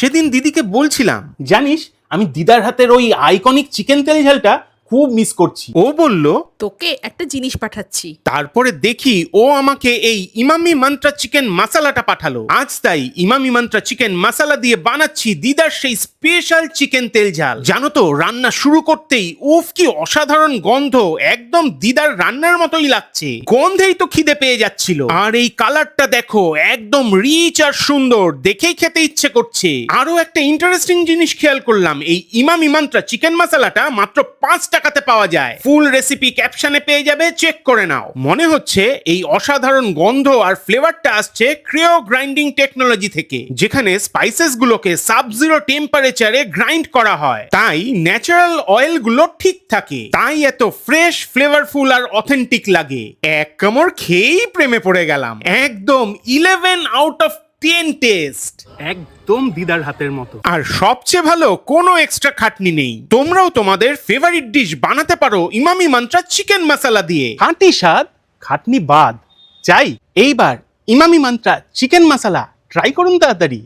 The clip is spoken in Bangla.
সেদিন দিদিকে বলছিলাম, জানিস আমি দিদার হাতের ওই আইকনিক চিকেন তেল ঝালটা খুব মিস করছি। ও বলল, তোকে একটা জিনিস পাঠাচ্ছি। তারপরে দেখি ও আমাকে এই ইমামি মান্ত্রা চিকেন মশলাটা পাঠালো। আজ তাই ইমামি মান্ত্রা চিকেন মশলা দিয়ে বানাচ্ছি দিদার সেই স্পেশাল চিকেন তেল ঝাল। জানো তো, রান্না শুরু করতেই উফ কি অসাধারণ গন্ধ, একদম দিদার রান্নার মতোই লাগছে। গন্ধেই তো খিদে পেয়ে যাচ্ছিল। আর এই কালারটা দেখো, একদম রিচ আর সুন্দর, দেখেই খেতে ইচ্ছে করছে। আরো একটা ইন্টারেস্টিং জিনিস খেয়াল করলাম, এই ইমামি মান্ত্রা চিকেন মশলাটা মাত্র 5 টাকাতে পাওয়া যায়। ফুল রেসিপি ক্যাপশনে পেয়ে যাবে, চেক করে নাও। মনে হচ্ছে এই অসাধারণ গন্ধ আর ফ্লেভারটা আসছে ক্রিও গ্রাইন্ডিং টেকনোলজি থেকে, যেখানে স্পাইসেস গুলোকে সাব জিরো টেম্পারেচারে গ্রাইন্ড করা হয়, তাই ন্যাচারাল অয়েল গুলো ঠিক থাকে, তাই এত ফ্রেশ, ফ্লেভারফুল আর অথেন্টিক লাগে। এক কামড় খেয়েই প্রেমে পড়ে গেলাম। একদম 11 আউট অফ 10 টেস্ট, একদম দিদার হাতের মতো। আর সবচেয়ে ভালো, কোনো এক্সট্রা খাটনি নেই। তোমরাও তোমাদের ফেভারিট ডিশ বানাতে পারো ইমামি মান্ত্রা চিকেন মশলা দিয়ে। খাঁটি স্বাদ, খাটনি বাদ। চাই এইবার ইমামি মান্ত্রা চিকেন মশলা ট্রাই করুন তাড়াতাড়ি।